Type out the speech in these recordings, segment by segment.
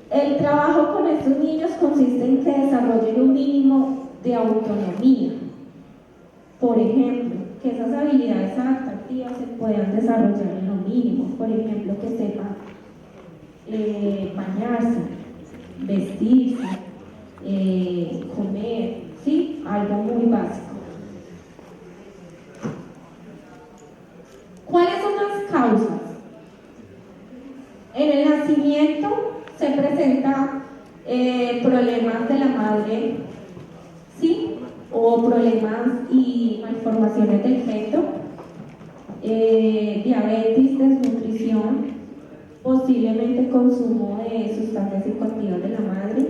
El trabajo con estos niños consiste en que desarrollen un mínimo de autonomía. Por ejemplo, que esas habilidades adaptativas se puedan desarrollar en lo mínimo. Por ejemplo, que sepan bañarse, vestirse, comer, ¿sí? Algo muy básico. ¿Cuáles son las causas? En el nacimiento se presentan problemas de la madre, ¿sí? O problemas y malformaciones del feto, diabetes, desnutrición, posiblemente consumo de sustancias psicoactivas de la madre,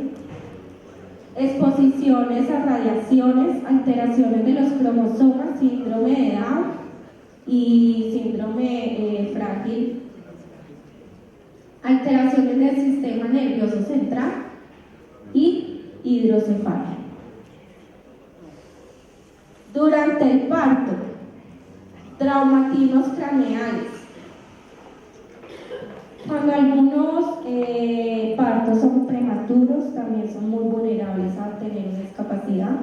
exposiciones a radiaciones, alteraciones de los cromosomas, síndrome de Down y síndrome frágil, alteraciones del sistema nervioso central y hidrocefalia. Durante el parto, traumatismos craneales. Cuando algunos partos son prematuros, también son muy vulnerables a tener una discapacidad.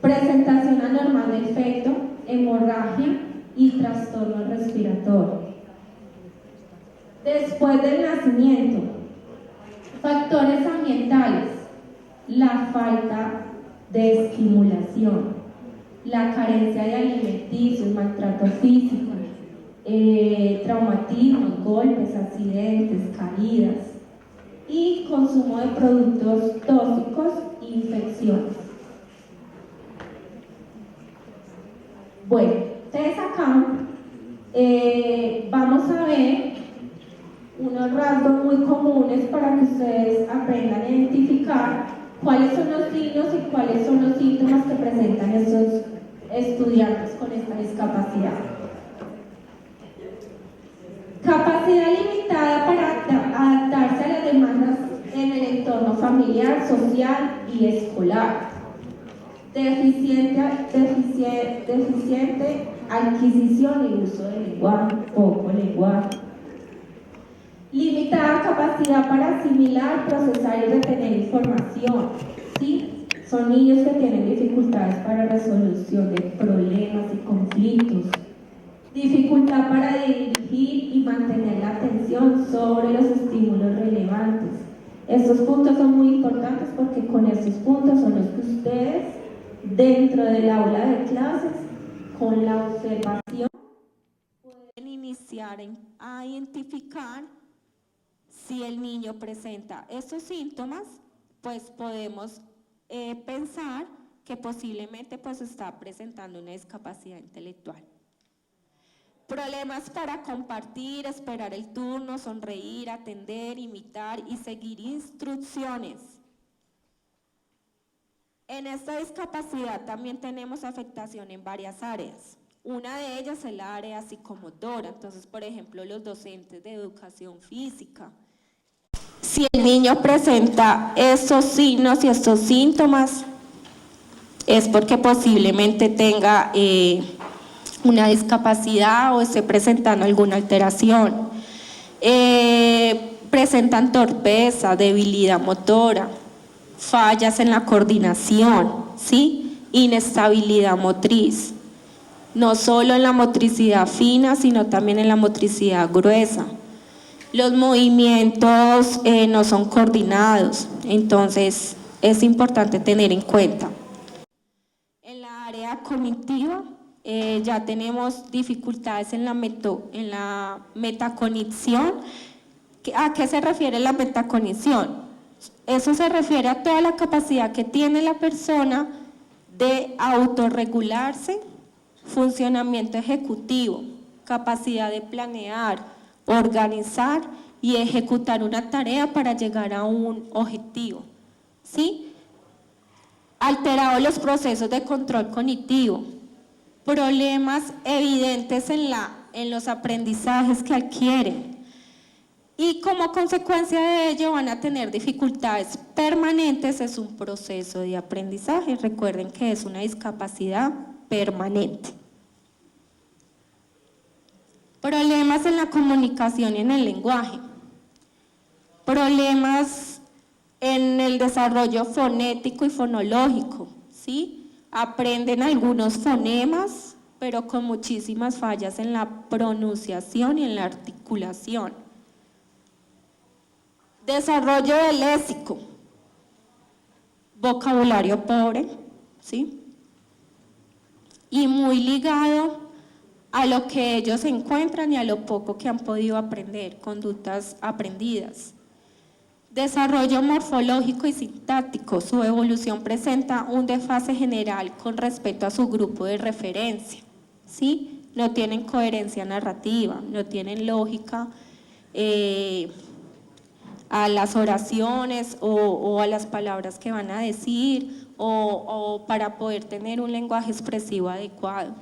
Presentación anormal del feto, hemorragia y trastorno respiratorio. Después del nacimiento, factores ambientales, la falta de estimulación, la carencia de alimenticios, maltrato físico, traumatismos, golpes, accidentes, caídas y consumo de productos tóxicos e infecciones. Bueno, entonces acá vamos a ver unos rasgos muy comunes para que ustedes aprendan a identificar cuáles son los signos y cuáles son los síntomas que presentan estos estudiantes con esta discapacidad. Capacidad limitada para adaptarse a las demandas en el entorno familiar, social y escolar. Deficiente adquisición y uso del lenguaje, poco lenguaje. Limitada capacidad para asimilar, procesar y retener información, ¿sí? Son niños que tienen dificultades para resolución de problemas y conflictos. Dificultad para dirigir y mantener la atención sobre los estímulos relevantes. Estos puntos son muy importantes porque con estos puntos son los que ustedes, dentro del aula de clases, con la observación, pueden iniciar a identificar si el niño presenta estos síntomas, pues podemos pensar que posiblemente pues está presentando una discapacidad intelectual. Problemas para compartir, esperar el turno, sonreír, atender, imitar y seguir instrucciones. En esta discapacidad también tenemos afectación en varias áreas. Una de ellas es la área psicomotora, entonces por ejemplo los docentes de educación física. Si el niño presenta estos signos y estos síntomas, es porque posiblemente tenga una discapacidad o esté presentando alguna alteración. Presentan torpeza, debilidad motora, fallas en la coordinación, ¿sí? Inestabilidad motriz, no solo en la motricidad fina, sino también en la motricidad gruesa. Los movimientos no son coordinados, entonces es importante tener en cuenta. En la área cognitiva ya tenemos dificultades en la metacognición. ¿A qué se refiere la metacognición? Eso se refiere a toda la capacidad que tiene la persona de autorregularse, funcionamiento ejecutivo, capacidad de planear, organizar y ejecutar una tarea para llegar a un objetivo, ¿sí? Alterados los procesos de control cognitivo, problemas evidentes en los aprendizajes que adquieren, Y como consecuencia de ello van a tener dificultades permanentes, es un proceso de aprendizaje. Recuerden que es una discapacidad permanente. Problemas en la comunicación y en el lenguaje. Problemas en el desarrollo fonético y fonológico, ¿sí? Aprenden algunos fonemas, pero con muchísimas fallas en la pronunciación y en la articulación. Desarrollo del léxico, vocabulario pobre, ¿sí? Y muy ligado a lo que ellos encuentran y a lo poco que han podido aprender, conductas aprendidas. Desarrollo morfológico y sintáctico, su evolución presenta un desfase general con respecto a su grupo de referencia, ¿sí? No tienen coherencia narrativa, no tienen lógica a las oraciones o a las palabras que van a decir o para poder tener un lenguaje expresivo adecuado.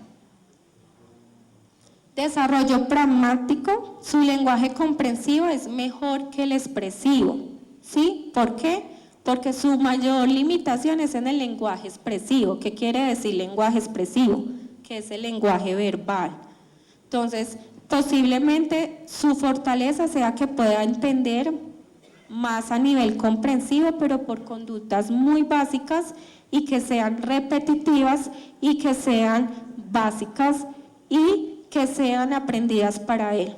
Desarrollo pragmático, su lenguaje comprensivo es mejor que el expresivo, ¿sí? ¿Por qué? Porque su mayor limitación es en el lenguaje expresivo. ¿Qué quiere decir lenguaje expresivo? Que es el lenguaje verbal. Entonces, posiblemente su fortaleza sea que pueda entender más a nivel comprensivo, pero por conductas muy básicas y que sean repetitivas y que sean básicas y que sean aprendidas para él.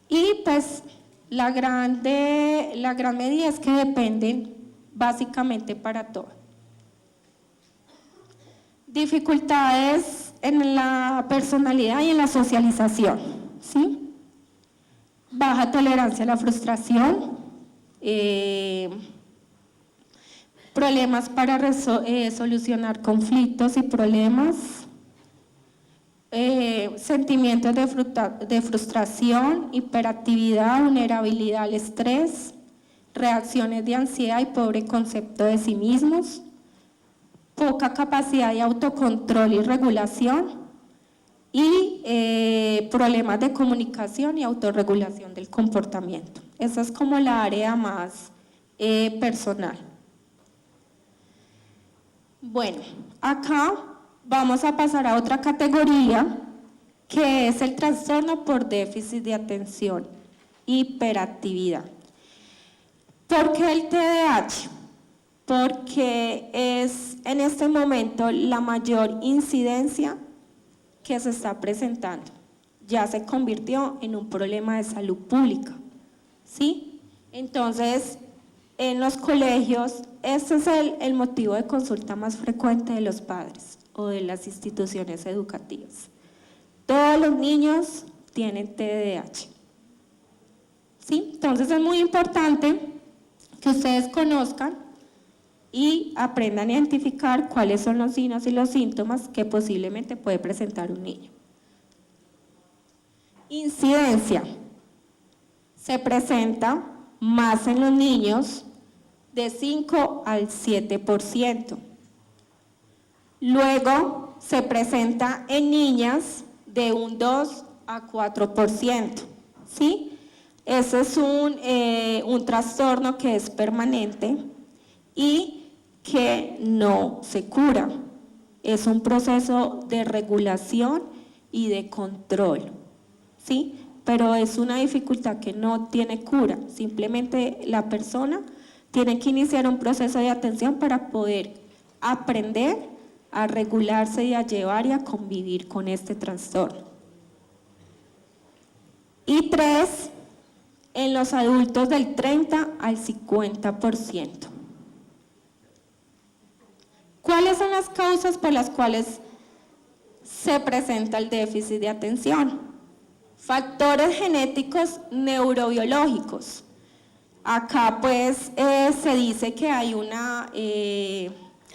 Y pues la gran medida es que dependen básicamente para todo. Dificultades en la personalidad y en la socialización, ¿sí? Baja tolerancia a la frustración, problemas para solucionar conflictos y problemas, sentimientos de frustración, hiperactividad, vulnerabilidad al estrés, reacciones de ansiedad y pobre concepto de sí mismos, poca capacidad de autocontrol y regulación y problemas de comunicación y autorregulación del comportamiento. Esa es como la área más personal. Bueno, acá vamos a pasar a otra categoría que es el trastorno por déficit de atención, hiperactividad. ¿Por qué el TDAH? Porque es en este momento la mayor incidencia que se está presentando. Ya se convirtió en un problema de salud pública, ¿sí? Entonces, en los colegios, este es el motivo de consulta más frecuente de los padres o de las instituciones educativas. Todos los niños tienen TDAH, ¿sí? Entonces es muy importante que ustedes conozcan y aprendan a identificar cuáles son los signos y los síntomas que posiblemente puede presentar un niño. Incidencia. Se presenta más en los niños de 5 al 7%. Luego se presenta en niñas de un 2 a 4%, ¿sí? Ese es un trastorno que es permanente y que no se cura. Es un proceso de regulación y de control, ¿sí? Pero es una dificultad que no tiene cura. Simplemente la persona tiene que iniciar un proceso de atención para poder aprender a regularse y a llevar y a convivir con este trastorno. Y 3, en los adultos del 30 al 50%. ¿Cuáles son las causas por las cuales se presenta el déficit de atención? Factores genéticos neurobiológicos. Acá pues se dice que hay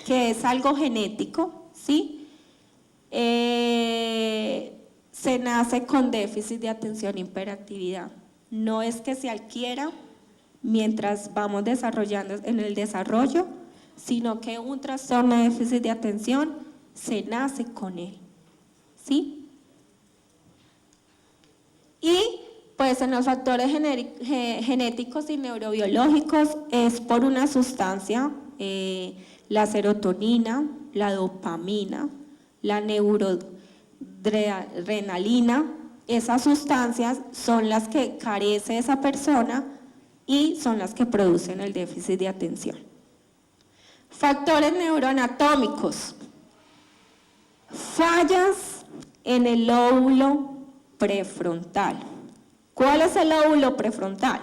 que es algo genético, ¿sí? Se nace con déficit de atención e hiperactividad. No es que se adquiera mientras vamos desarrollando en el desarrollo, sino que un trastorno de déficit de atención se nace con él, ¿sí? Y pues en los factores genéticos y neurobiológicos es por una sustancia, la serotonina, la dopamina, la noradrenalina. Esas sustancias son las que carece esa persona y son las que producen el déficit de atención. Factores neuroanatómicos. Fallas en el lóbulo prefrontal. ¿Cuál es el lóbulo prefrontal?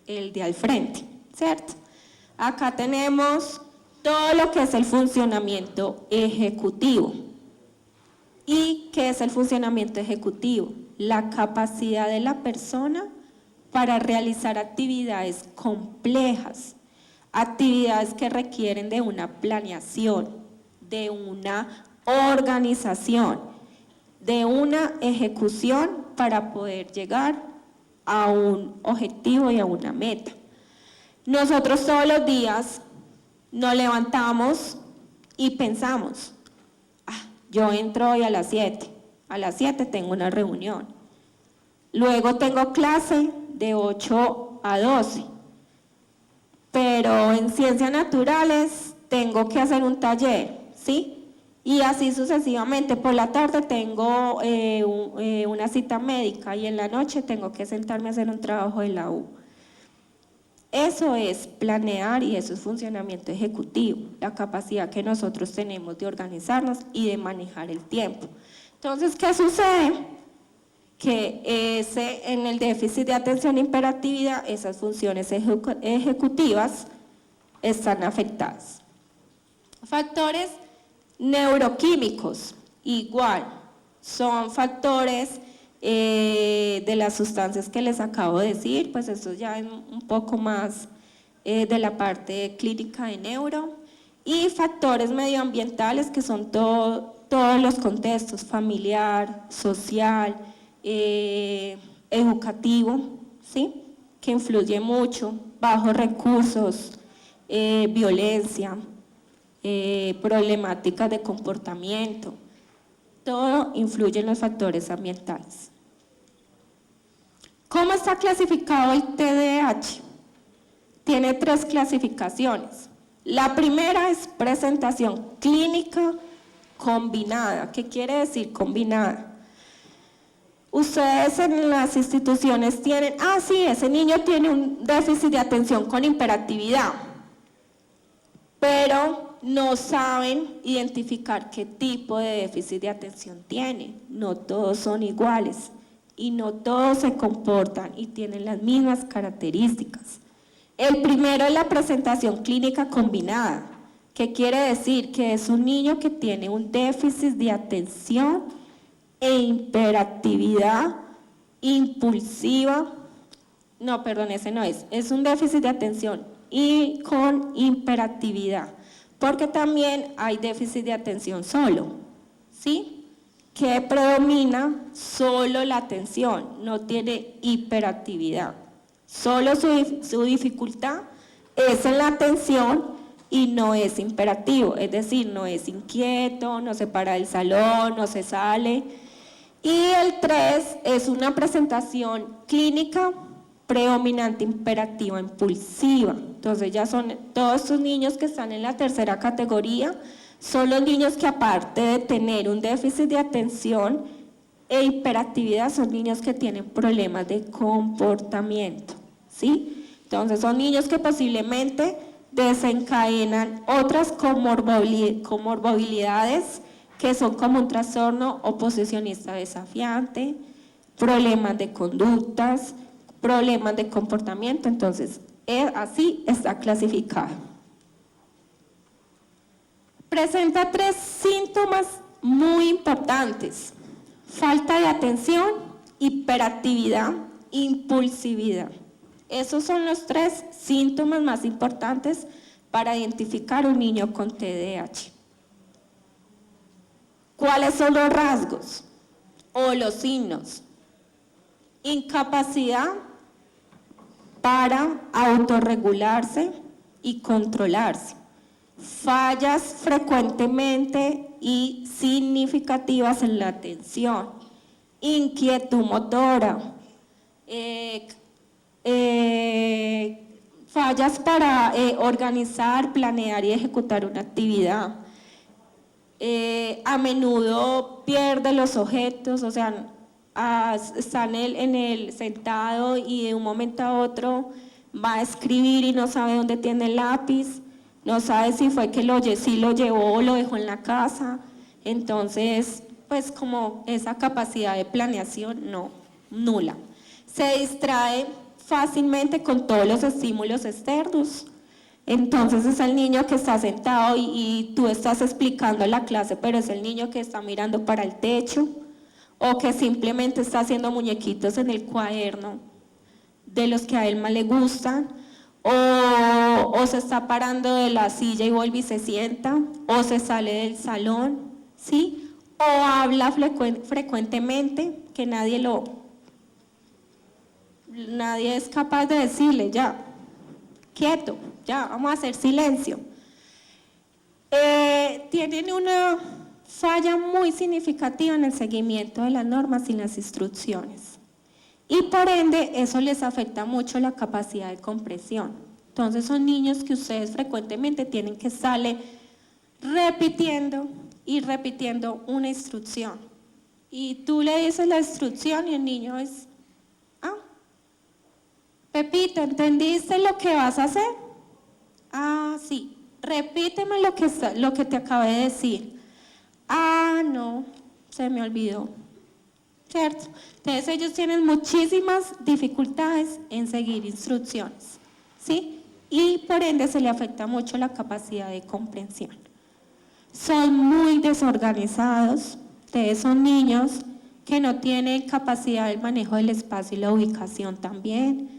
El de al frente, ¿cierto? Acá tenemos todo lo que es el funcionamiento ejecutivo. ¿Y qué es el funcionamiento ejecutivo? La capacidad de la persona para realizar actividades complejas, actividades que requieren de una planeación, de una organización, de una ejecución para poder llegar a un objetivo y a una meta. Nosotros todos los días nos levantamos y pensamos, yo entro hoy a las 7 tengo una reunión, luego tengo clase de 8 a 12, pero en ciencias naturales tengo que hacer un taller, ¿sí? Y así sucesivamente. Por la tarde tengo una cita médica y en la noche tengo que sentarme a hacer un trabajo de la U. Eso es planear y eso es funcionamiento ejecutivo, la capacidad que nosotros tenemos de organizarnos y de manejar el tiempo. Entonces, ¿qué sucede? Que en el déficit de atención e hiperactividad, esas funciones ejecutivas están afectadas. Factores neuroquímicos, igual, son factores de las sustancias que les acabo de decir, pues eso ya es un poco más de la parte clínica de neuro, y factores medioambientales que son todos los contextos, familiar, social, educativo, ¿sí? Que influye mucho, bajos recursos, violencia, problemáticas de comportamiento, todo influye en los factores ambientales. ¿Cómo está clasificado el TDAH? Tiene 3 clasificaciones. La primera es presentación clínica combinada. ¿Qué quiere decir combinada? Ustedes en las instituciones tienen, sí, ese niño tiene un déficit de atención con hiperactividad, pero no saben identificar qué tipo de déficit de atención tiene. No todos son iguales y no todos se comportan y tienen las mismas características. El primero es la presentación clínica combinada, que quiere decir que es un niño que tiene un déficit de atención e hiperactividad impulsiva. No, perdón, ese no es. Es un déficit de atención y con hiperactividad, porque también hay déficit de atención solo, ¿sí? Que predomina solo la atención, no tiene hiperactividad. Solo su dificultad es en la atención y no es hiperactivo, es decir, no es inquieto, no se para del salón, no se sale. Y el 3 es una presentación clínica predominante hiperactiva impulsiva. Entonces ya son todos estos niños que están en la tercera categoría, son los niños que aparte de tener un déficit de atención e hiperactividad, son niños que tienen problemas de comportamiento, ¿sí? Entonces son niños que posiblemente desencadenan otras comorbilidades que son como un trastorno oposicionista desafiante, problemas de conductas, problemas de comportamiento. Entonces así está clasificado. Presenta 3 síntomas muy importantes: falta de atención, hiperactividad, impulsividad. Esos son los 3 síntomas más importantes para identificar un niño con TDAH. ¿Cuáles son los rasgos o los signos? Incapacidad para autorregularse y controlarse. Fallas frecuentemente y significativas en la atención. inquietud motora, fallas para organizar, planear y ejecutar una actividad. A menudo pierde los objetos, o sea, está en el sentado y de un momento a otro va a escribir y no sabe dónde tiene el lápiz, no sabe si fue que si lo llevó o lo dejó en la casa. Entonces, pues como esa capacidad de planeación no, nula. Se distrae fácilmente con todos los estímulos externos. Entonces es el niño que está sentado y tú estás explicando la clase, pero es el niño que está mirando para el techo o que simplemente está haciendo muñequitos en el cuaderno de los que a él más le gustan, o se está parando de la silla y vuelve y se sienta, o se sale del salón, ¿sí? O habla frecuentemente que nadie es capaz de decirle ya, quieto, ya, vamos a hacer silencio. Tienen una falla muy significativa en el seguimiento de las normas y las instrucciones. Y por ende, eso les afecta mucho la capacidad de comprensión. Entonces, son niños que ustedes frecuentemente tienen que estarle repitiendo y repitiendo una instrucción. Y tú le dices la instrucción y el niño es, Pepito, ¿entendiste lo que vas a hacer? Ah, sí. Repíteme lo que te acabé de decir. Ah, no, se me olvidó. ¿Cierto? Entonces ellos tienen muchísimas dificultades en seguir instrucciones, ¿sí? Y por ende se le afecta mucho la capacidad de comprensión. Son muy desorganizados. Ustedes son niños que no tienen capacidad del manejo del espacio y la ubicación también.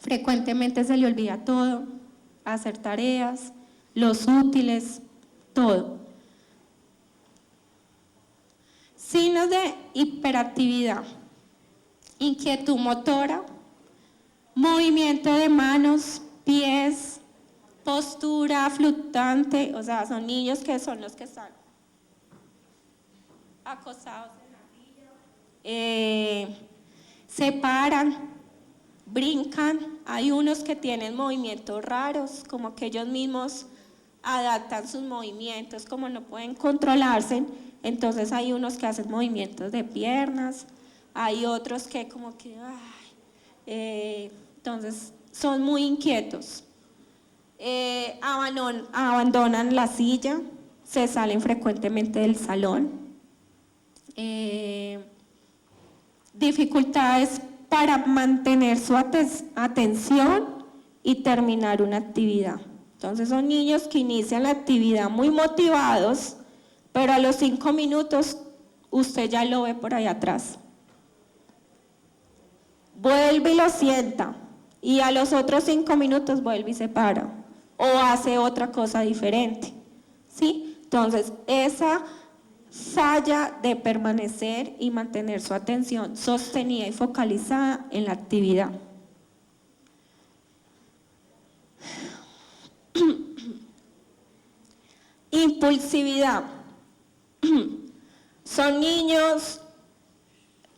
Frecuentemente se le olvida todo, hacer tareas, los útiles, todo. Signos de hiperactividad: inquietud motora, movimiento de manos, pies, postura fluctuante, o sea, son niños que son los que están acostados en la silla, se paran, brincan. Hay unos que tienen movimientos raros, como que ellos mismos adaptan sus movimientos, como no pueden controlarse, entonces hay unos que hacen movimientos de piernas, hay otros que como que, entonces son muy inquietos. Abandonan la silla, se salen frecuentemente del salón. Dificultades para mantener su atención y terminar una actividad. Entonces son niños que inician la actividad muy motivados, pero a los 5 minutos usted ya lo ve por ahí atrás. Vuelve y lo sienta, y a los otros 5 minutos vuelve y se para, o hace otra cosa diferente, ¿sí? Entonces esa falla de permanecer y mantener su atención sostenida y focalizada en la actividad. Impulsividad. Son niños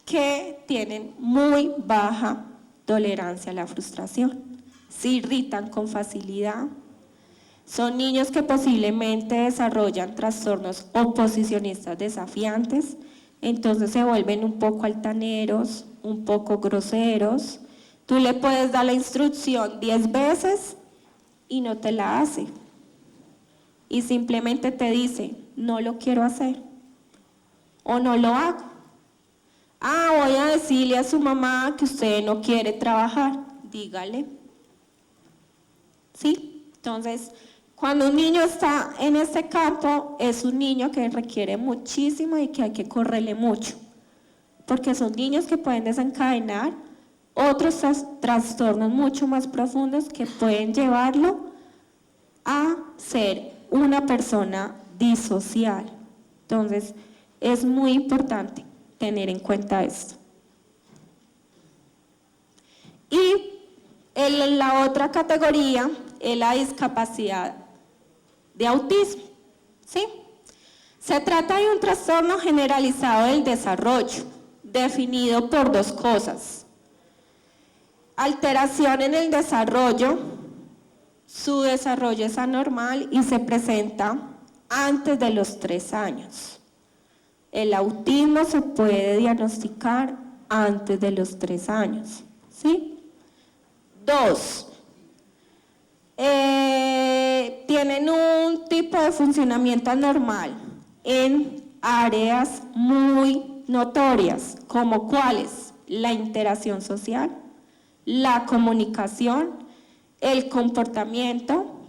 que tienen muy baja tolerancia a la frustración, se irritan con facilidad. Son niños que posiblemente desarrollan trastornos oposicionistas desafiantes, entonces se vuelven un poco altaneros, un poco groseros. Tú le puedes dar la instrucción 10 veces y no te la hace. Y simplemente te dice, no lo quiero hacer, o no lo hago. Voy a decirle a su mamá que usted no quiere trabajar, dígale. ¿Sí? Entonces, cuando un niño está en este campo, es un niño que requiere muchísimo y que hay que correrle mucho, porque son niños que pueden desencadenar otros trastornos mucho más profundos que pueden llevarlo a ser una persona disocial. Entonces, es muy importante tener en cuenta esto. Y la otra categoría es la discapacidad de autismo, ¿sí? Se trata de un trastorno generalizado del desarrollo, definido por dos cosas: alteración en el desarrollo, su desarrollo es anormal y se presenta antes de los 3 años. El autismo se puede diagnosticar antes de los 3 años, ¿sí? 2. Tienen un tipo de funcionamiento anormal en áreas muy notorias, como cuáles: la interacción social, la comunicación, el comportamiento,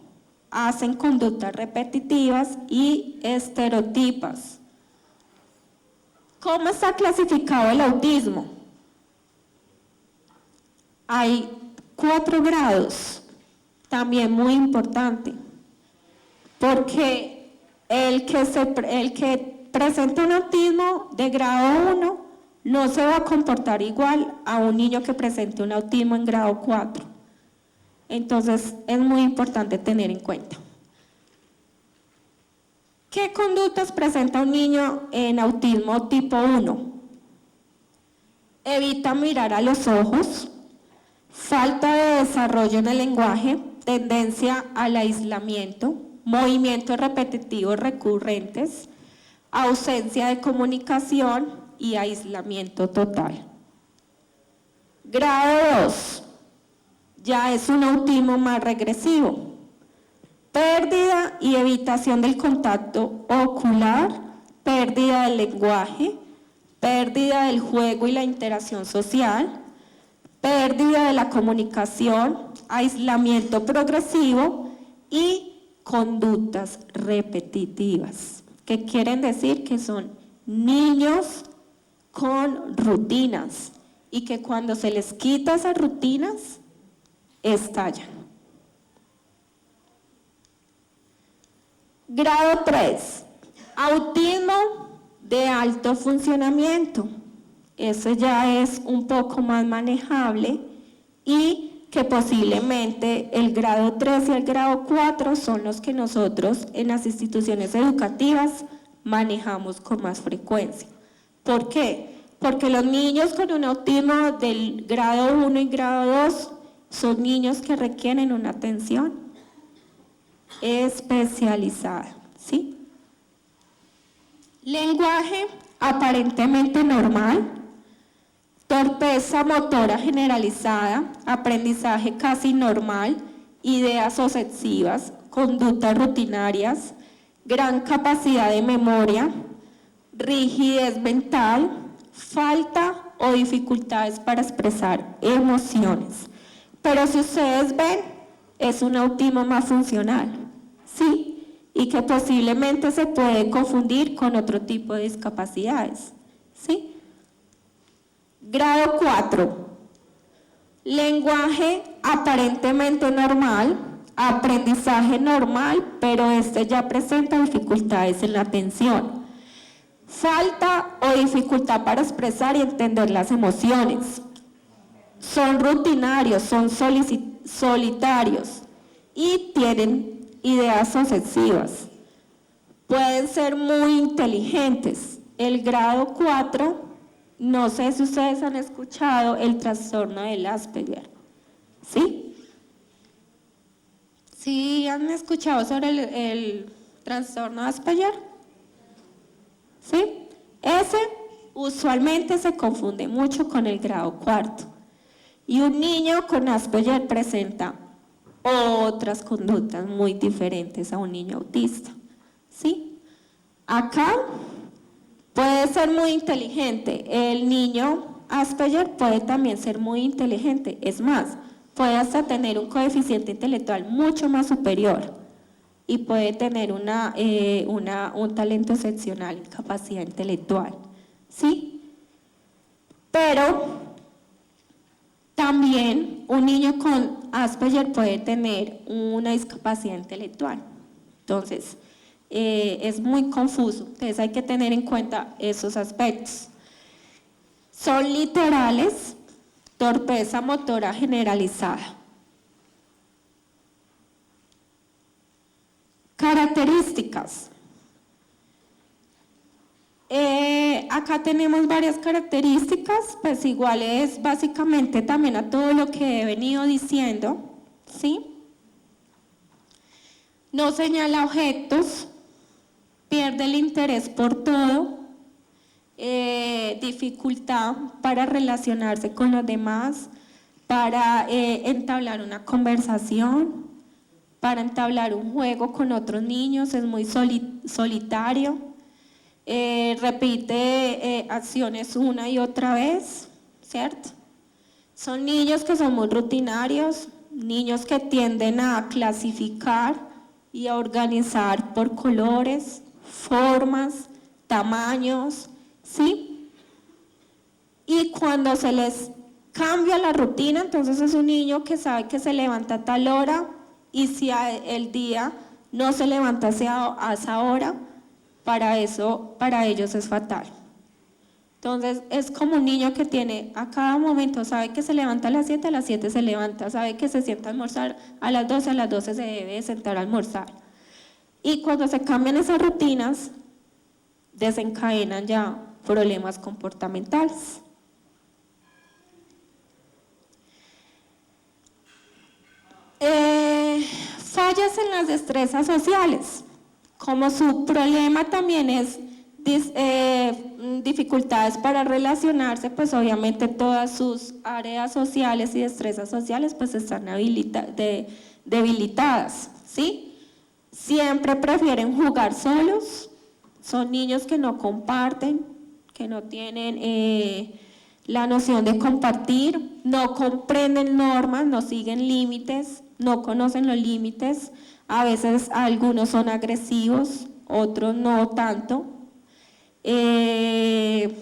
hacen conductas repetitivas y estereotipas. ¿Cómo está clasificado el autismo? Hay 4 grados, también muy importante, porque el que presenta un autismo de grado 1 no se va a comportar igual a un niño que presente un autismo en grado 4. Entonces es muy importante tener en cuenta. ¿Qué conductas presenta un niño en autismo tipo 1? Evita mirar a los ojos, falta de desarrollo en el lenguaje, tendencia al aislamiento, movimientos repetitivos recurrentes, ausencia de comunicación y aislamiento total. Grado 2, ya es un autismo más regresivo. Pérdida y evitación del contacto ocular, pérdida del lenguaje, pérdida del juego y la interacción social, pérdida de la comunicación, aislamiento progresivo y conductas repetitivas, que quieren decir que son niños con rutinas y que cuando se les quita esas rutinas, estallan. Grado 3, autismo de alto funcionamiento. Eso ya es un poco más manejable y que posiblemente el grado 3 y el grado 4 son los que nosotros en las instituciones educativas manejamos con más frecuencia. ¿Por qué? Porque los niños con un autismo del grado 1 y grado 2 son niños que requieren una atención especializada, ¿sí? Lenguaje aparentemente normal, torpeza motora generalizada, aprendizaje casi normal, ideas obsesivas, conductas rutinarias, gran capacidad de memoria, rigidez mental, falta o dificultades para expresar emociones. Pero si ustedes ven, es un autismo más funcional, ¿sí? Y que posiblemente se puede confundir con otro tipo de discapacidades, ¿sí? Grado 4, lenguaje aparentemente normal, aprendizaje normal, pero este ya presenta dificultades en la atención. Falta o dificultad para expresar y entender las emociones. Son rutinarios, son solitarios y tienen ideas obsesivas. Pueden ser muy inteligentes. El grado 4, no sé si ustedes han escuchado el trastorno del Asperger, ¿sí? ¿Sí han escuchado sobre el trastorno Asperger? ¿Sí? Ese usualmente se confunde mucho con el grado 4. Y un niño con Asperger presenta otras conductas muy diferentes a un niño autista, ¿sí? Acá puede ser muy inteligente. El niño Asperger puede también ser muy inteligente. Es más, puede hasta tener un coeficiente intelectual mucho más superior y puede tener un talento excepcional en capacidad intelectual, ¿sí? Pero también un niño con Asperger puede tener una discapacidad intelectual. Entonces, es muy confuso. Entonces hay que tener en cuenta esos aspectos. Son literales, torpeza motora generalizada. Características. Acá tenemos varias características, pues iguales básicamente también a todo lo que he venido diciendo, ¿sí? No señala objetos, pierde el interés por todo, dificultad para relacionarse con los demás, para entablar una conversación, para entablar un juego con otros niños, es muy solitario, repite acciones una y otra vez, ¿cierto? Son niños que son muy rutinarios, niños que tienden a clasificar y a organizar por colores, formas, tamaños, ¿sí? Y cuando se les cambia la rutina, entonces es un niño que sabe que se levanta a tal hora y si el día no se levanta a esa hora, para ellos es fatal. Entonces es como un niño que tiene a cada momento, sabe que se levanta a las 7 se levanta, sabe que se sienta a almorzar a las 12 se debe sentar a almorzar. Y cuando se cambian esas rutinas, desencadenan ya problemas comportamentales. Fallas en las destrezas sociales. Como su problema también es dificultades para relacionarse, pues obviamente todas sus áreas sociales y destrezas sociales pues están debilitadas, ¿sí? Siempre prefieren jugar solos, son niños que no comparten, que no tienen la noción de compartir, no comprenden normas, no siguen límites, no conocen los límites, a veces algunos son agresivos, otros no tanto. Tienen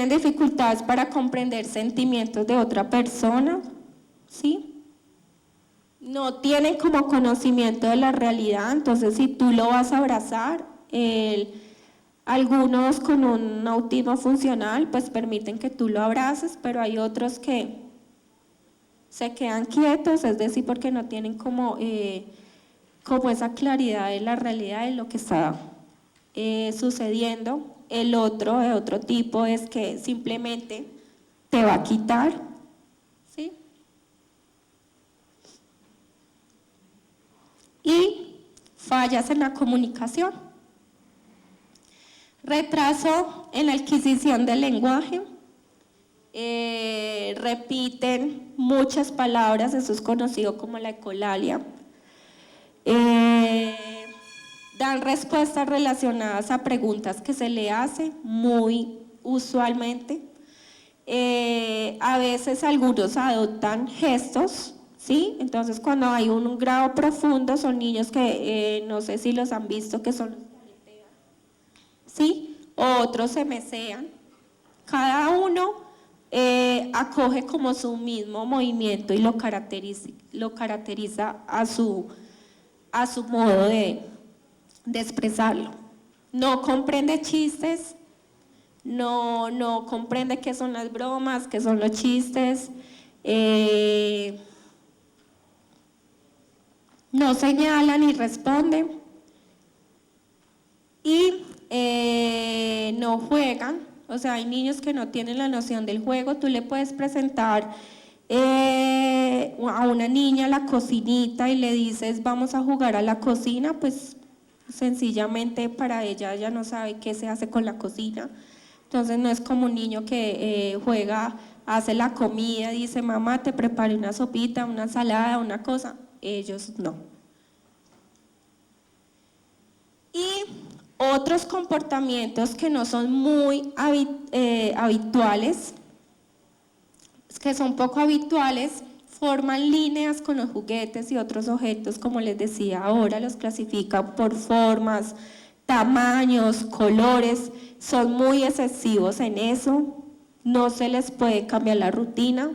dificultades para comprender sentimientos de otra persona, ¿sí? No tienen como conocimiento de la realidad, entonces si tú lo vas a abrazar, algunos con un autismo funcional pues permiten que tú lo abraces, pero hay otros que se quedan quietos, es decir, porque no tienen como esa claridad de la realidad de lo que está sucediendo. El otro tipo es que simplemente te va a quitar, ¿sí? Y fallas en la comunicación. Retraso en la adquisición del lenguaje. Repiten muchas palabras, eso es conocido como la ecolalia. Dan respuestas relacionadas a preguntas que se le hace muy usualmente. A veces algunos adoptan gestos, ¿sí? Entonces cuando hay un grado profundo son niños que no sé si los han visto, que son, ¿sí? Otros se mesean. Cada uno acoge como su mismo movimiento y lo caracteriza a su modo de expresarlo. No comprende chistes, no comprende qué son las bromas, qué son los chistes, no señala ni responde y no juegan. O sea, hay niños que no tienen la noción del juego. Tú le puedes presentar a una niña la cocinita y le dices vamos a jugar a la cocina, pues sencillamente para ella no sabe qué se hace con la cocina. Entonces no es como un niño que juega, hace la comida, dice mamá te preparé una sopita, una ensalada, una cosa. Ellos no. Y otros comportamientos que no son muy habituales, que son poco habituales, forman líneas con los juguetes y otros objetos, como les decía ahora, los clasifican por formas, tamaños, colores, son muy excesivos en eso, no se les puede cambiar la rutina,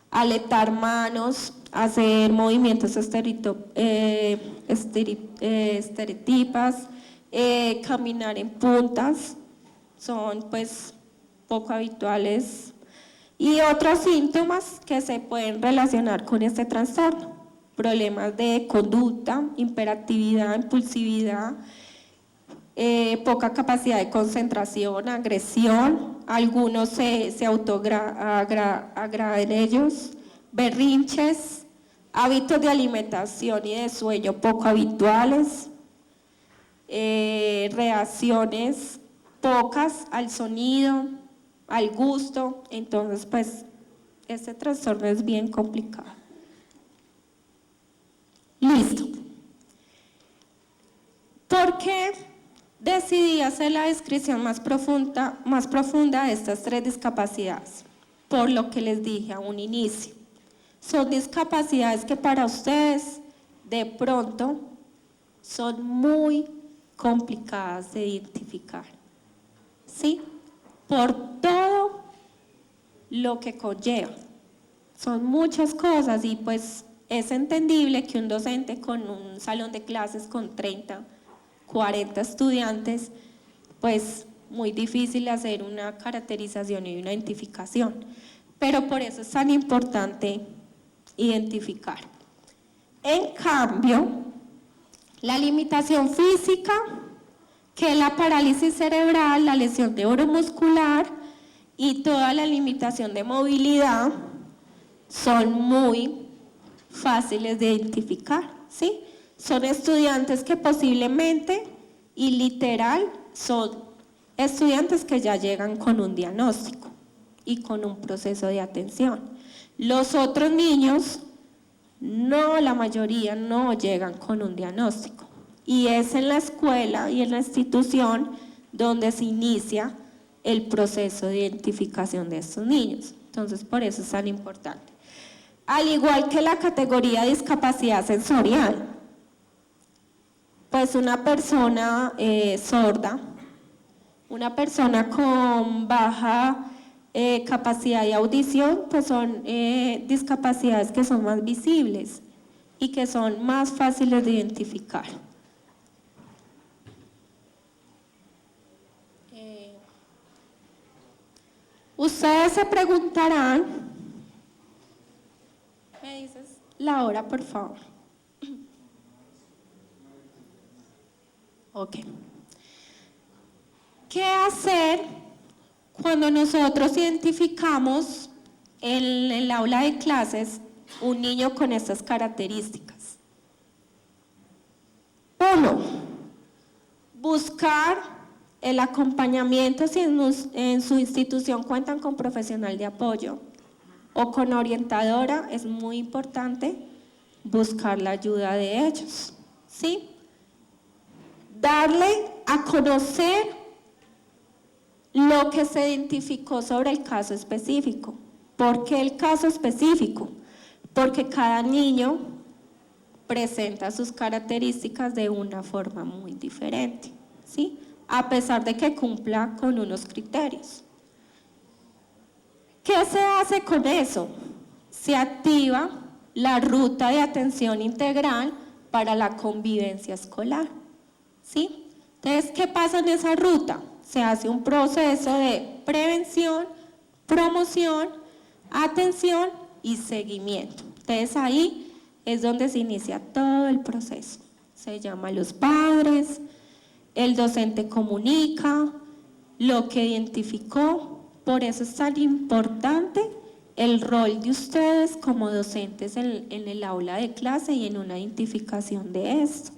aletar manos, hacer movimientos estereotipas, caminar en puntas, son pues poco habituales. Y otros síntomas que se pueden relacionar con este trastorno, problemas de conducta, hiperactividad, impulsividad, poca capacidad de concentración, agresión, algunos se autoagraden ellos, berrinches, hábitos de alimentación y de sueño poco habituales, reacciones pocas al sonido, al gusto. Entonces pues este trastorno es bien complicado. Listo. ¿Por qué decidí hacer la descripción más profunda de estas 3 discapacidades? Por lo que les dije a un inicio. Son discapacidades que para ustedes de pronto son muy complicadas de identificar, ¿sí? Por todo lo que conlleva. Son muchas cosas y pues es entendible que un docente con un salón de clases con 30, 40 estudiantes, pues muy difícil hacer una caracterización y una identificación. Pero por eso es tan importante identificar. En cambio, la limitación física, que es la parálisis cerebral, la lesión neuromuscular y toda la limitación de movilidad, son muy fáciles de identificar, ¿sí? Son estudiantes que posiblemente y literal son estudiantes que ya llegan con un diagnóstico y con un proceso de atención. Los otros niños, no, la mayoría no llegan con un diagnóstico. Y es en la escuela y en la institución donde se inicia el proceso de identificación de estos niños. Entonces, por eso es tan importante. Al igual que la categoría de discapacidad sensorial, pues una persona sorda, una persona con baja capacidad de audición, pues son discapacidades que son más visibles y que son más fáciles de identificar. Ustedes se preguntarán, ¿me dices la hora, por favor? Ok. ¿Qué hacer cuando nosotros identificamos en el aula de clases un niño con estas características? 1. Buscar el acompañamiento si en su institución cuentan con profesional de apoyo o con orientadora. Es muy importante buscar la ayuda de ellos, ¿sí? Darle a conocer lo que se identificó sobre el caso específico. ¿Por qué el caso específico? Porque cada niño presenta sus características de una forma muy diferente, ¿sí? A pesar de que cumpla con unos criterios. ¿Qué se hace con eso? Se activa la ruta de atención integral para la convivencia escolar, ¿sí? Entonces, ¿qué pasa en esa ruta? Se hace un proceso de prevención, promoción, atención y seguimiento. Entonces, ahí es donde se inicia todo el proceso. Se llama a los padres, el docente comunica lo que identificó. Por eso es tan importante el rol de ustedes como docentes en el aula de clase y en una identificación de esto.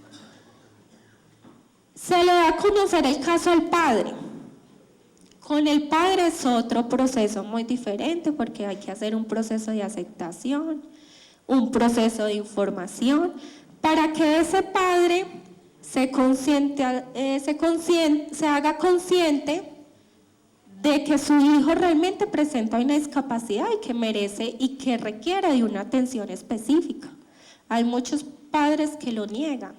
Se le da a conocer el caso al padre. Con el padre es otro proceso muy diferente porque hay que hacer un proceso de aceptación, un proceso de información, para que ese padre se haga consciente de que su hijo realmente presenta una discapacidad y que merece y que requiere de una atención específica. Hay muchos padres que lo niegan,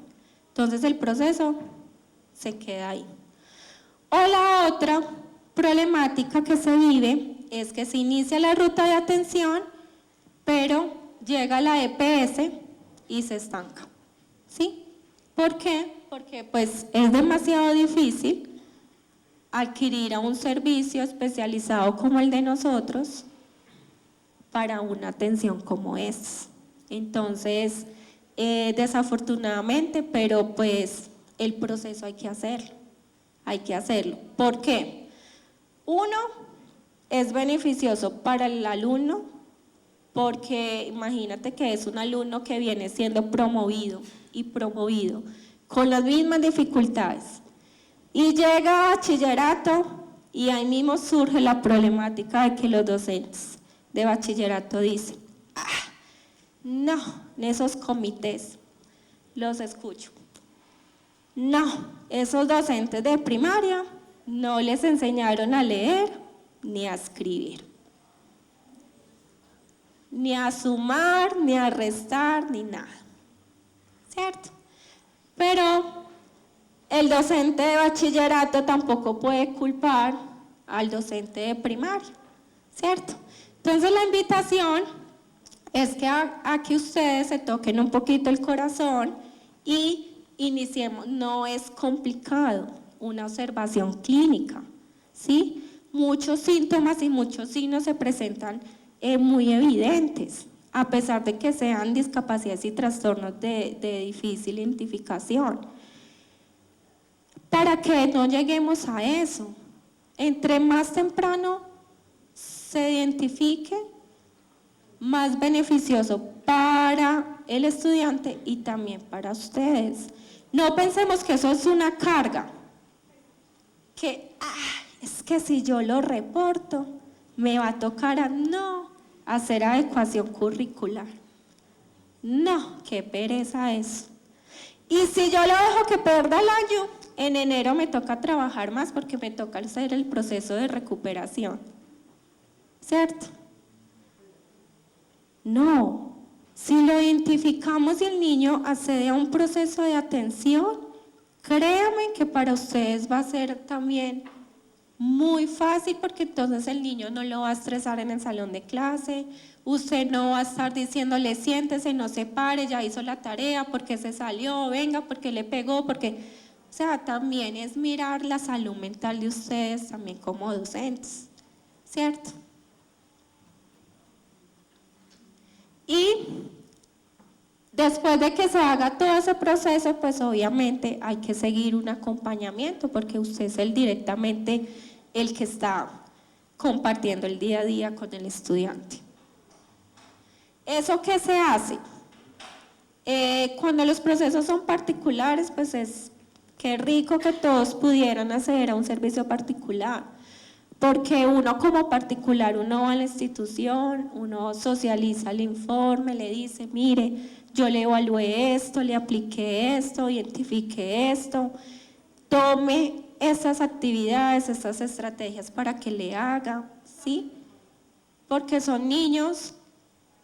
entonces el proceso se queda ahí. O la otra problemática que se vive es que se inicia la ruta de atención, pero llega la EPS y se estanca, ¿sí? ¿Por qué? Porque pues es demasiado difícil adquirir a un servicio especializado como el de nosotros para una atención como esta. Entonces, desafortunadamente, pero pues el proceso hay que hacerlo, hay que hacerlo. ¿Por qué? Uno, es beneficioso para el alumno, porque imagínate que es un alumno que viene siendo promovido y promovido con las mismas dificultades y llega a bachillerato y ahí mismo surge la problemática de que los docentes de bachillerato dicen, no, en esos comités los escucho, no, esos docentes de primaria no les enseñaron a leer ni a escribir, ni a sumar, ni a restar, ni nada, ¿cierto? Pero el docente de bachillerato tampoco puede culpar al docente de primaria, ¿cierto? Entonces la invitación es que a que ustedes se toquen un poquito el corazón y iniciemos. No es complicado, una observación clínica, ¿sí? Muchos síntomas y muchos signos se presentan muy evidentes, a pesar de que sean discapacidades y trastornos de difícil identificación. Para que no lleguemos a eso, entre más temprano se identifique, más beneficioso para el estudiante y también para ustedes. No pensemos que eso es una carga, que es que si yo lo reporto, me va a tocar hacer adecuación curricular. No, qué pereza eso. Y si yo lo dejo que pierda el año, en enero me toca trabajar más porque me toca hacer el proceso de recuperación, ¿cierto? No, si lo identificamos y el niño accede a un proceso de atención, créanme que para ustedes va a ser también muy fácil, porque entonces el niño no lo va a estresar en el salón de clase, usted no va a estar diciéndole siéntese, no se pare, ya hizo la tarea, porque se salió, venga, porque le pegó, porque, o sea, también es mirar la salud mental de ustedes también como docentes, ¿cierto? Y después de que se haga todo ese proceso, pues obviamente hay que seguir un acompañamiento, porque usted es directamente el que está compartiendo el día a día con el estudiante. ¿Eso qué se hace? Cuando los procesos son particulares, pues es qué rico que todos pudieran acceder a un servicio particular, porque uno como particular, uno va a la institución, uno socializa el informe, le dice, mire, yo le evalué esto, le apliqué esto, identifiqué esto, tome esas actividades, esas estrategias para que le haga, ¿sí? Porque son niños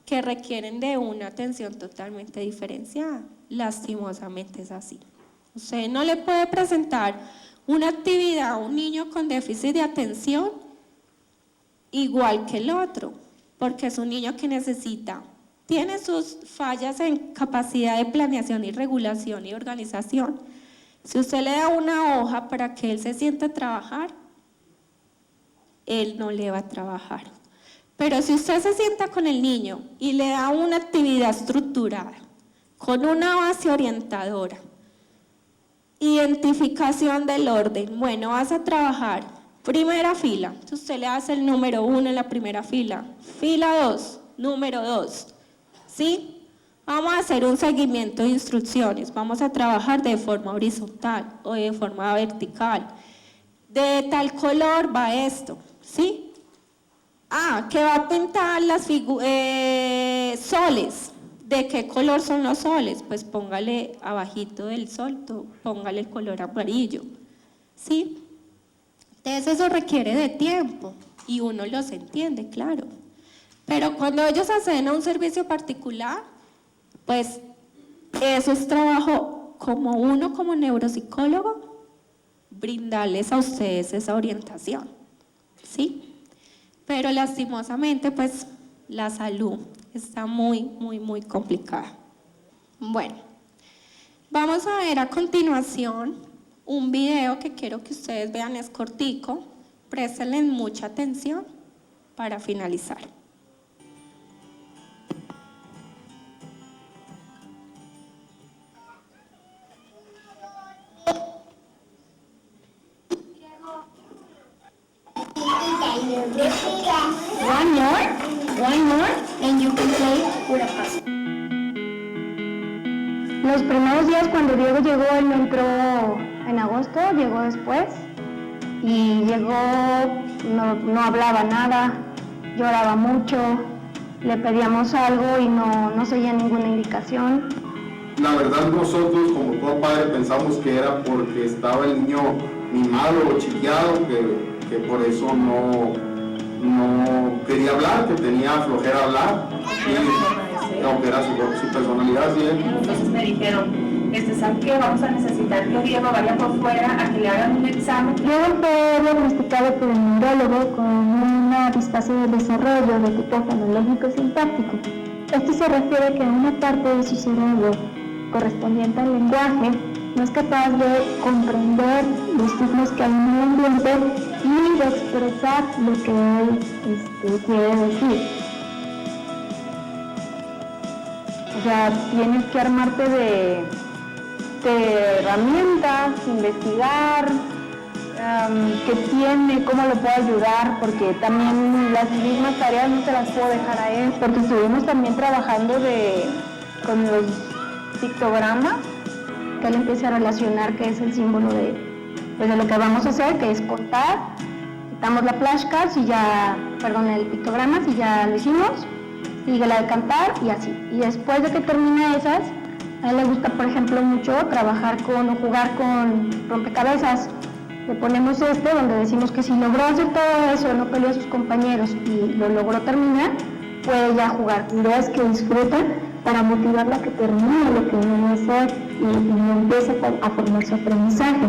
que requieren de una atención totalmente diferenciada. Lastimosamente es así. Usted no le puede presentar una actividad a un niño con déficit de atención igual que el otro, porque es un niño que tiene sus fallas en capacidad de planeación y regulación y organización. Si usted le da una hoja para que él se siente a trabajar, él no le va a trabajar. Pero si usted se sienta con el niño y le da una actividad estructurada, con una base orientadora, identificación del orden, bueno, vas a trabajar primera fila, entonces usted le hace el número 1 en la primera fila, fila 2, número 2, ¿sí? Vamos a hacer un seguimiento de instrucciones, vamos a trabajar de forma horizontal o de forma vertical, de tal color va esto, ¿sí? Que va a pintar las soles. ¿De qué color son los soles? Pues póngale abajito del sol, póngale el color amarillo, ¿sí? Entonces eso requiere de tiempo y uno los entiende, claro. Pero cuando ellos acceden a un servicio particular, pues eso es trabajo como uno como neuropsicólogo, brindarles a ustedes esa orientación, ¿sí? Pero lastimosamente, pues la salud está muy, muy, muy complicada. Bueno, vamos a ver a continuación un video que quiero que ustedes vean, es cortico, préstenle mucha atención para finalizar. One more, and you can play with a puzzle. Los primeros días cuando Diego llegó, él no entró en agosto, llegó después y llegó, no hablaba nada, lloraba mucho, le pedíamos algo y no seguía ninguna indicación. La verdad nosotros como todo padre pensamos que era porque estaba el niño mimado o chiqueado, que por eso no quería hablar, que tenía flojera hablar, aunque era su personalidad. ¿Sí? Entonces me dijeron, ¿saben qué? Vamos a necesitar que Diego vaya por fuera a que le hagan un examen. Diego fue diagnosticado por un neurólogo con una displasia del desarrollo de tipo fonológico sintáctico. Esto se refiere a que una parte de su cerebro correspondiente al lenguaje no es capaz de comprender los signos que hay en el ambiente y de expresar lo que él quiere decir. O sea, tienes que armarte de herramientas, investigar qué tiene, cómo lo puedo ayudar, porque también las mismas tareas no se las puedo dejar a él, porque estuvimos también trabajando con los pictogramas, que él empiece a relacionar que es el símbolo de lo que vamos a hacer, que es contar. Quitamos la flashcards y el pictograma, si ya lo hicimos, sigue la de cantar y así. Y después de que termine esas, a él le gusta, por ejemplo, mucho trabajar o jugar con rompecabezas. Le ponemos donde decimos que si logró hacer todo eso, no peleó a sus compañeros y lo logró terminar, puede ya jugar. Ideas que disfrutan para motivarla a que termine lo que viene a hacer y empiece a formar su aprendizaje.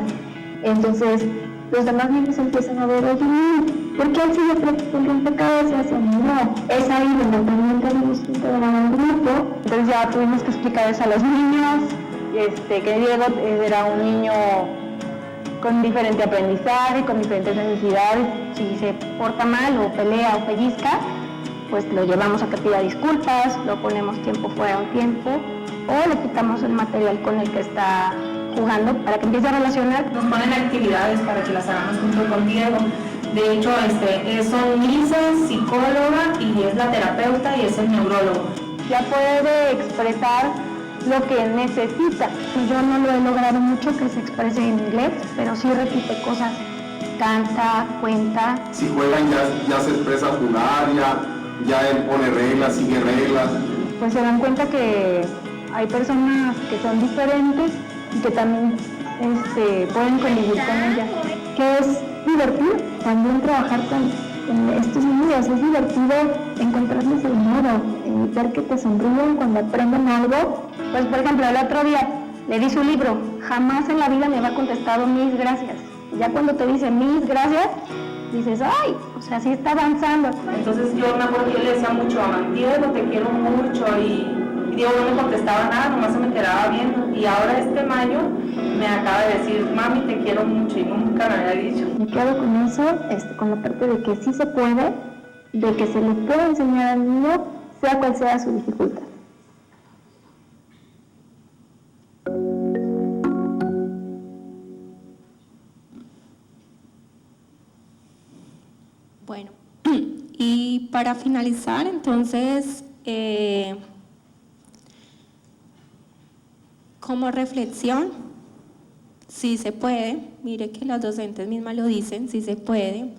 Entonces, los demás niños empiezan a ver, oye, ¿por qué él sigue practicando rompecabezas? No, es ahí donde también tenemos que integrar al grupo. Entonces ya tuvimos que explicar eso a los niños, que Diego era un niño con diferente aprendizaje, con diferentes necesidades. Si se porta mal o pelea o pellizca, pues lo llevamos a que pida disculpas, lo ponemos tiempo fuera un tiempo o le quitamos el material con el que está jugando para que empiece a relacionar. Nos ponen actividades para que las hagamos junto con Diego. De hecho, son Lisa, psicóloga, y es la terapeuta y es el neurólogo. Ya puede expresar lo que necesita. Yo no lo he logrado mucho que se exprese en inglés, pero sí repite cosas, canta, cuenta. Si juegan ya se expresa jugar, ya él pone reglas, sigue reglas. Pues se dan cuenta que hay personas que son diferentes y que también pueden convivir con ellas, que es divertido también trabajar con estos niños, es divertido encontrarles el modo, ver que te sonríen cuando aprenden algo. Pues por ejemplo, el otro día le di su libro, jamás en la vida me había contestado mis gracias. Ya cuando te dice mis gracias, dices, ay, o sea, sí está avanzando. Entonces yo me acuerdo que yo le decía mucho a Diego, te quiero mucho, y Diego no me contestaba nada, nomás se me quedaba viendo. Y ahora mayo me acaba de decir, mami, te quiero mucho, y nunca me había dicho. Me quedo con eso, con la parte de que sí se puede, de que se le puede enseñar al niño, sea cual sea su dificultad. Bueno, y para finalizar, entonces, como reflexión, sí se puede, mire que las docentes mismas lo dicen, sí se puede.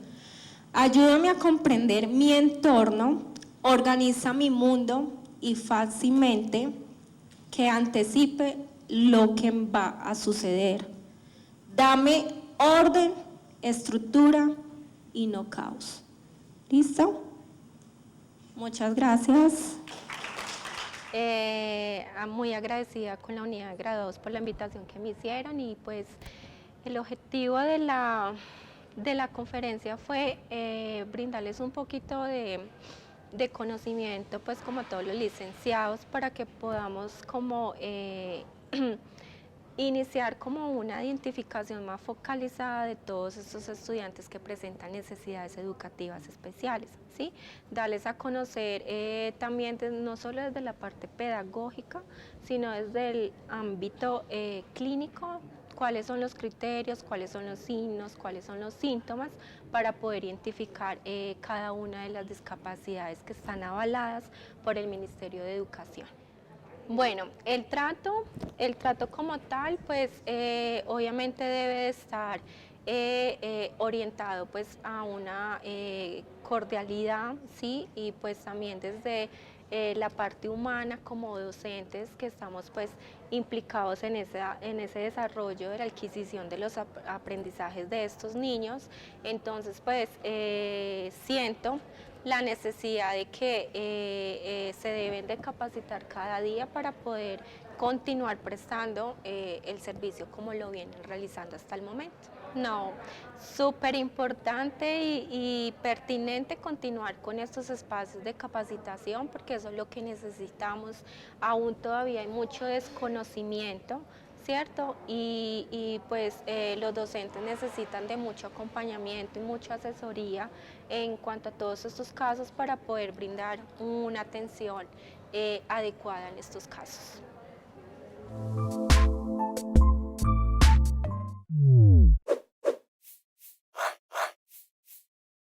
Ayúdame a comprender mi entorno, organiza mi mundo y fácilmente que anticipe lo que va a suceder. Dame orden, estructura y no caos. ¿Listo? Muchas gracias. Muy agradecida con la unidad de graduados por la invitación que me hicieron, y pues el objetivo de la conferencia fue brindarles un poquito de conocimiento, pues como todos los licenciados, para que podamos como iniciar como una identificación más focalizada de todos estos estudiantes que presentan necesidades educativas especiales, ¿sí? Darles a conocer también no solo desde la parte pedagógica, sino desde el ámbito clínico, cuáles son los criterios, cuáles son los signos, cuáles son los síntomas para poder identificar cada una de las discapacidades que están avaladas por el Ministerio de Educación. Bueno, el trato como tal, pues obviamente debe de estar orientado pues a una cordialidad, ¿sí? Y pues también desde la parte humana como docentes que estamos pues implicados en ese desarrollo de la adquisición de los aprendizajes de estos niños. Entonces pues siento la necesidad de que se deben de capacitar cada día para poder continuar prestando el servicio como lo vienen realizando hasta el momento. No, súper importante y pertinente continuar con estos espacios de capacitación porque eso es lo que necesitamos. Aún todavía hay mucho desconocimiento, ¿cierto? Y pues los docentes necesitan de mucho acompañamiento y mucha asesoría en cuanto a todos estos casos para poder brindar una atención adecuada en estos casos.